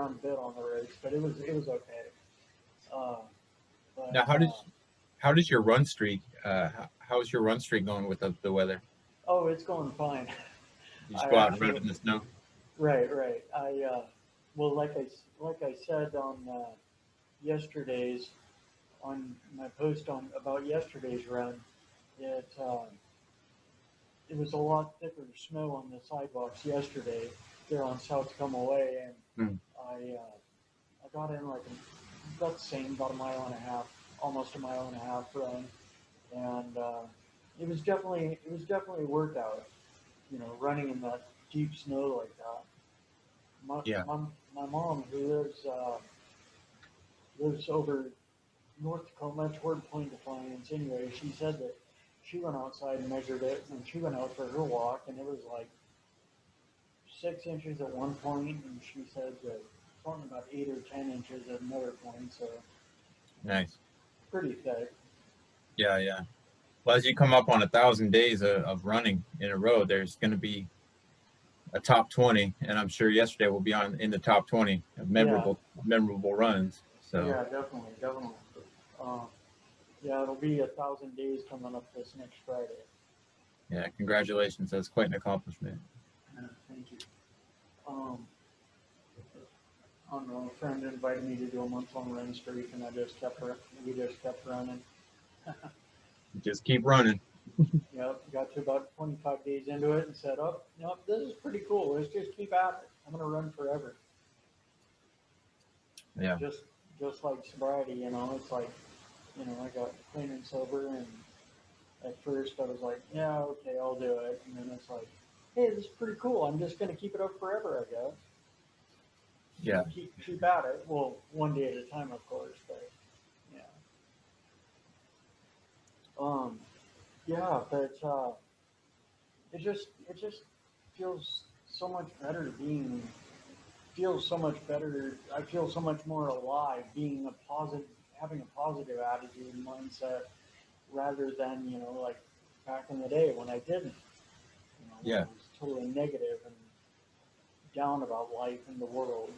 around a bit on the race, but it was okay. Uh, but Now, how does your run streak? How's your run streak going with the weather? oh, it's going fine. You just I go out and run actually, in the snow. right. Well, like I said on yesterday's on my post on about yesterday's run, it it was a lot thicker snow on the sidewalks yesterday there on South Come Away, and Hmm. I got in like about the same, about a mile and a half, almost a mile and a half run, and it was definitely a workout, running in that deep snow like that. My Yeah. my, my mom who lives over North Tacoma toward Point Defiance. Anyway, she said that she went outside and measured it, and she went out for her walk, and it was like 6 inches at one point, and she said that something about 8 or 10 inches at another point. So Nice. pretty thick. Yeah, yeah. Well, as you come up on 1,000 days of running in a row, there's going to be a top 20, and I'm sure yesterday will be on in the top 20 of Yeah, memorable runs. So yeah, definitely. Um, yeah, it'll be 1,000 days coming up this next Friday. yeah, congratulations. That's quite an accomplishment. Thank you. Um, I don't know. A friend invited me to do a month-long run streak, and we just kept running. Just keep running. Yep, got to about 25 days into it and said, "Oh, this is pretty cool. Let's just keep at it. I'm gonna run forever." Yeah, Just just like sobriety, it's like, I got clean and sober, and at first I was like, "Yeah, okay, I'll do it," and then it's like, "Hey, this is pretty cool. I'm just gonna keep it up forever, I guess." yeah, Keep at it. Well, one day at a time, of course, but yeah. Um, yeah, but it just feels so much better feels so much better. I feel so much more alive being having a positive attitude and mindset rather than, like back in the day when I didn't, when I yeah, was totally negative and down about life and the world.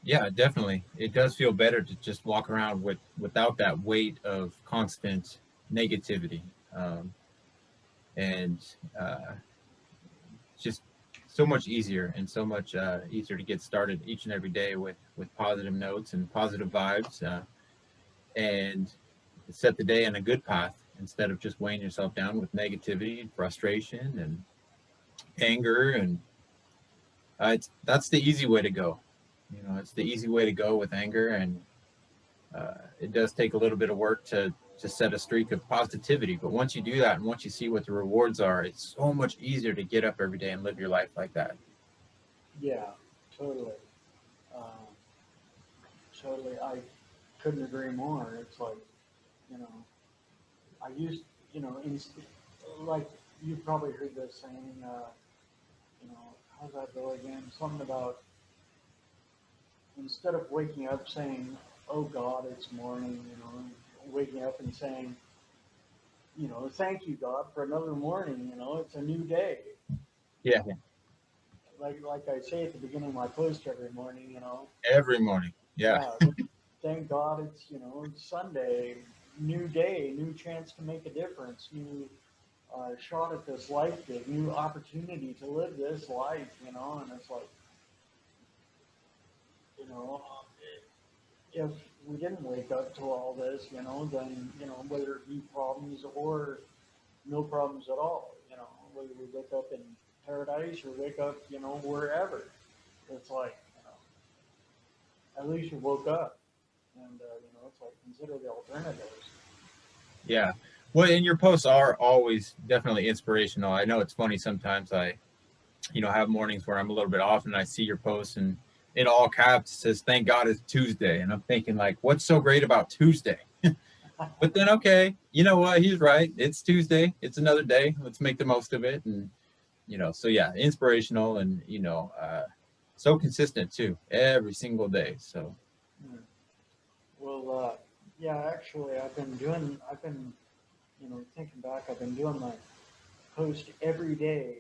yeah. Definitely, it does feel better to just walk around without that weight of constant negativity, um, and uh, just so much easier and so much easier to get started each and every day with positive notes and positive vibes, and set the day on a good path instead of just weighing yourself down with negativity and frustration and anger. And that's the easy way to go. It's the easy way to go with anger, and it does take a little bit of work to set a streak of positivity. But once you do that, and once you see what the rewards are, it's so much easier to get up every day and live your life like that. Yeah, totally. Um, totally. I couldn't agree more. It's like, you know, I used, like you've probably heard this saying, how's that go again? Something about instead of waking up saying, "Oh God, it's morning," waking up and saying, "Thank you God for another morning." It's a new day. Yeah, Like I say at the beginning of my post every morning. every morning. Yeah, Yeah, thank God it's Sunday, new day, new chance to make a difference, new shot at this life gig, new opportunity to live this life. And it's like, you know, if we didn't wake up to all this, then, whether it be problems or no problems at all, whether we wake up in paradise or wake up, wherever, it's like, at least you woke up. And, it's like, consider the alternatives. yeah. Well, and your posts are always definitely inspirational. I know it's funny sometimes. I have mornings where I'm a little bit off, and I see your posts, and in all caps it says, "Thank God it's Tuesday," and I'm thinking like, what's so great about Tuesday? But then, okay, you know what? He's right. It's Tuesday. It's another day. Let's make the most of it. And so yeah, inspirational, and so consistent too, every single day. So Hmm. Well, yeah, actually, thinking back, I've been doing my post every day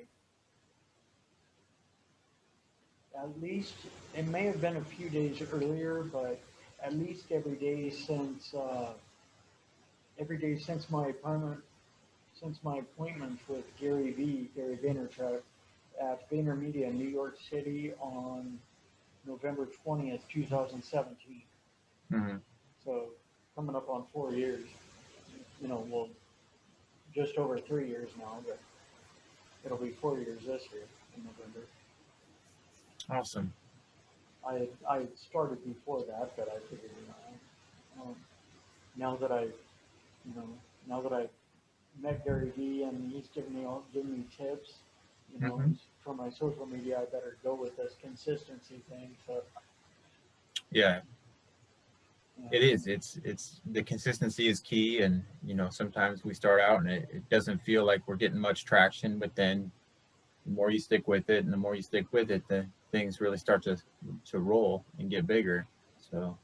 at least, it may have been a few days earlier, but at least every day since my appointment with Gary Vaynerchuk at VaynerMedia in New York City on November 20th, 2017. Hmm. So coming up on 4 years, well, just over 3 years now, but it'll be 4 years this year in November. Awesome. I had started before that, but I figured, now that I, you know, now that I met Gary Vee and he's giving me tips, Hmm. for my social media, I better go with this consistency thing. So, Yeah, yeah, it is. It's the consistency is key, and sometimes we start out and it doesn't feel like we're getting much traction, but then the more you stick with it, and the more you stick with it, the things really start to roll and get bigger. So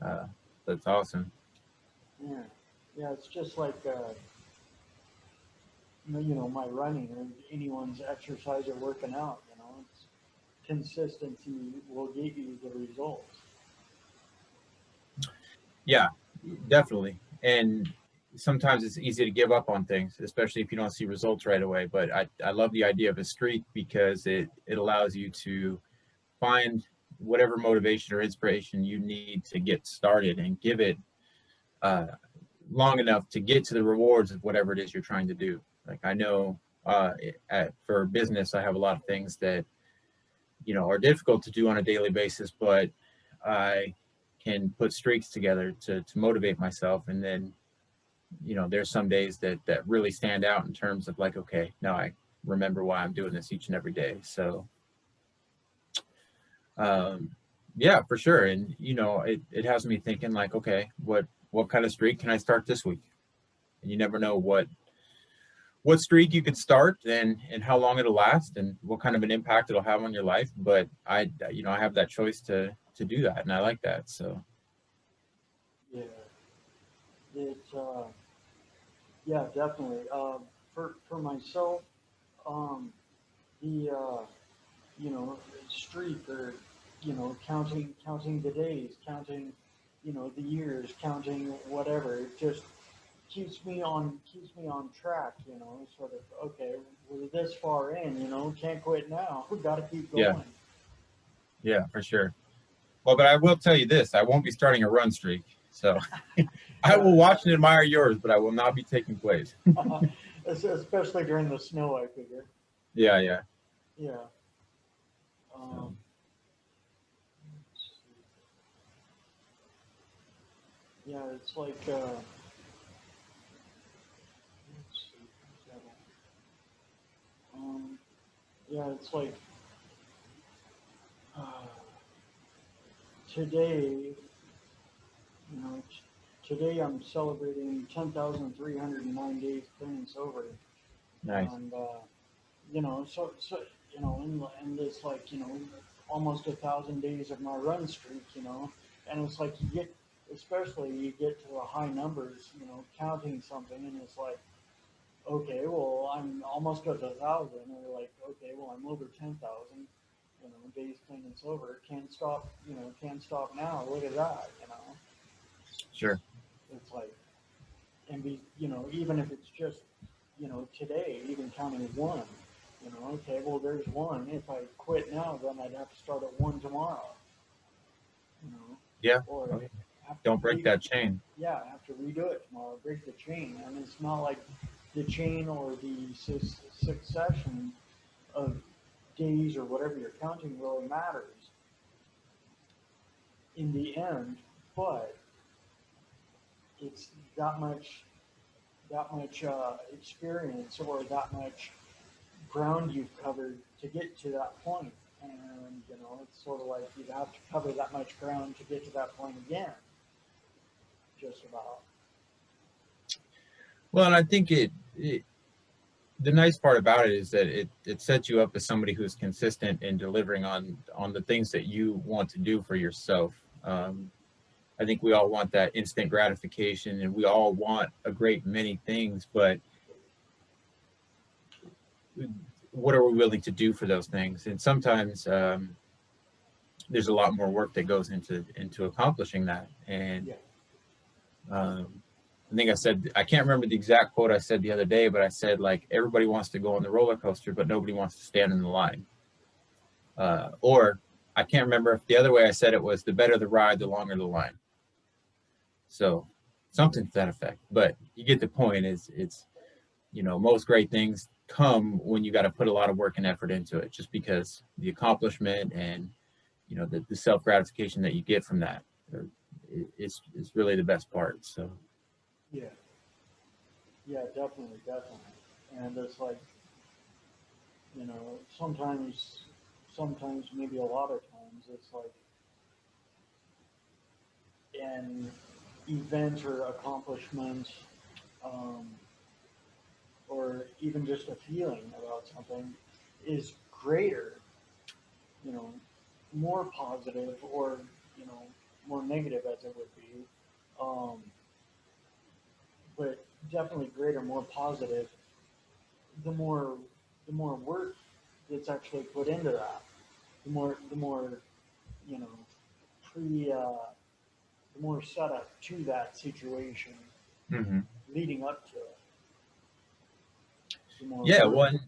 uh, that's awesome. yeah, yeah. It's just like, my running or anyone's exercise or working out. It's consistency will get you the results. Yeah, definitely. And sometimes it's easy to give up on things, especially if you don't see results right away. But I love the idea of a streak because it allows you to find whatever motivation or inspiration you need to get started and give it uh, long enough to get to the rewards of whatever it is you're trying to do. Like I know for business, I have a lot of things that are difficult to do on a daily basis, but I can put streaks together to motivate myself. And then there's some days that really stand out in terms of like, okay, now I remember why I'm doing this each and every day. So um, yeah, for sure. And it has me thinking like, okay, what kind of streak can I start this week? And you never know what streak you could start and how long it'll last and what kind of an impact it'll have on your life. But I have that choice to do that, and I like that. So Yeah, it's yeah, definitely. For myself, um, the streak or counting the days, counting the years, counting whatever. It just keeps me on track. Sort of, okay, we're this far in. Can't quit now. We got to keep yeah, going. yeah, for sure. Well, but I will tell you this: I won't be starting a run streak. So I Yeah, will watch and admire yours, but I will not be taking place. especially during the snow. I figure. Yeah, yeah. Yeah. So Um, yeah, it's like. Let's see, um, yeah, it's like uh, today. You know, today I'm celebrating 10,309 days clean sober, nice. and so and it's like almost 1,000 days of my run streak, and it's like especially you get to the high numbers, counting something, and it's like, okay, well, I'm almost at 1,000, or like, okay, well, I'm over 10,000, days clean and sober, can't stop now. Look at that, Sure. it's like, and even if it's just, today, even counting one, okay, well, there's one. If I quit now, then I'd have to start at one tomorrow, Yeah. or Okay. have to Don't break that chain. yeah, I have to redo it tomorrow, break the chain. And it's not like the chain or the succession of days or whatever you're counting really matters in the end, but it's that much experience or that much ground you've covered to get to that point. And it's sort of like you'd have to cover that much ground to get to that point again, just about. Well, and I think the nice part about it is that it sets you up as somebody who's consistent in delivering on the things that you want to do for yourself. I think we all want that instant gratification, and we all want a great many things, but what are we willing to do for those things? And sometimes there's a lot more work that goes into accomplishing that. And Yeah. I think I said, I can't remember the exact quote I said the other day, but I said, like, everybody wants to go on the roller coaster, but nobody wants to stand in the line. Or I can't remember if the other way I said it was, the better the ride, the longer the line. So something to that effect. But you get the point. It's most great things come when you got to put a lot of work and effort into it, just because the accomplishment and the self gratification that you get from that is really the best part. So Yeah. Yeah, definitely, definitely. And it's like, sometimes, maybe a lot of times, it's like an event or accomplishment, um, or even just a feeling about something is greater, you know, more positive or, you know, more negative as it would be, um, but definitely greater, more positive, the more, the more work that's actually put into that, the more, you know, the more setup to that situation hmm leading up to it, the more yeah, work. one.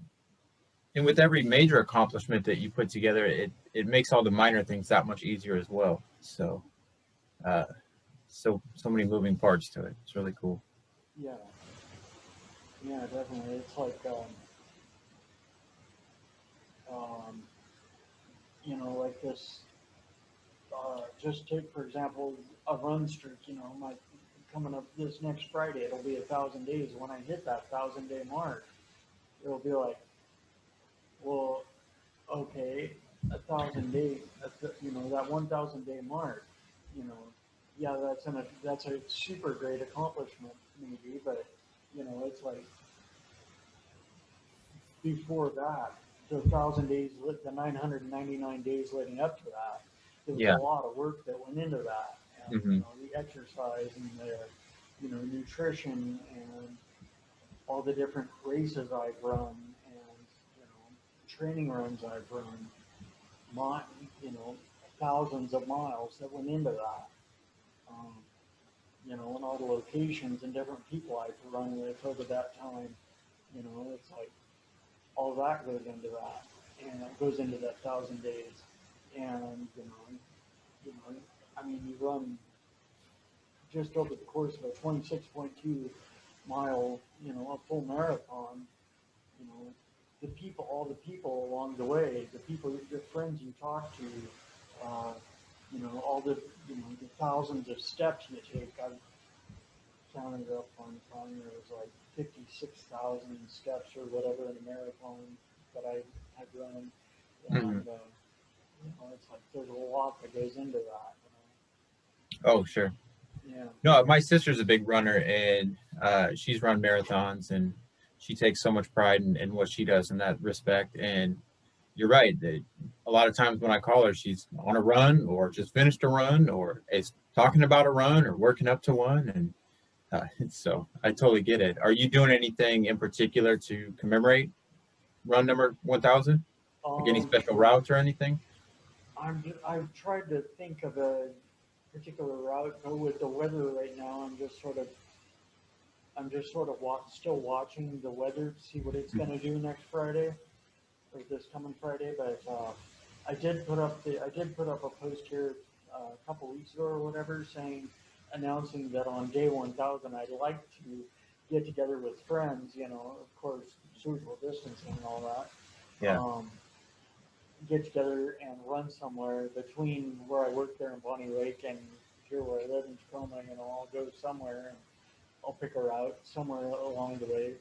And with every major accomplishment that you put together, it makes all the minor things that much easier as well. So uh, so many moving parts to it. It's really cool. Yeah, yeah, definitely. It's like, um, like this. Just take for example a run streak. My coming up this next Friday, it'll be 1,000 days. When I hit that 1,000 day mark, it'll be like, well, okay, 1,000 days. That 1,000 day mark. You know, yeah, that's a super great accomplishment maybe, but it's like before that, the 1,000 days, the 999 days leading up to that, there was a Yeah. lot of work that went into that, and hmm the exercise and the nutrition and all the different races I've run and training runs I've run, my thousands of miles that went into that. Um, and all the locations and different people I've run with over that time. It's like all that goes into that, and it goes into that 1,000 days. And you know, I mean, you run just over the course of a 26.2 mile, a full marathon. You know, all the people along the way, the people, your friends you talk to, all the, the thousands of steps you take. I've counted up on time. There was like 56,000 steps or whatever in a marathon that I had run, hmm and it's like there's a lot that goes into that. Oh, sure. Yeah, No, my sister's a big runner, and she's run marathons, and she takes so much pride in what she does in that respect. And you're right. A lot of times when I call her, she's on a run or just finished a run or is talking about a run or working up to one. And so I totally get it. Are you doing anything in particular to commemorate run number 1,000? Like any um, special routes or anything? I've tried to think of a particular route, but with the weather right now, I'm just sort of still watching the weather to see what it's going to do next Friday or this coming Friday. But I did put up a post here a couple weeks ago or whatever, announcing that on day 1,000 I'd like to get together with friends. Of course, social distancing and all that. Yeah. Get together and run somewhere between where I work there in Bonnie Lake and here where I live in Tacoma. I'll go somewhere and I'll pick a route somewhere along the way,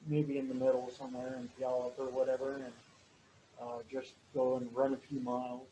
maybe in the middle somewhere in Puyallup or whatever, and just go and run a few miles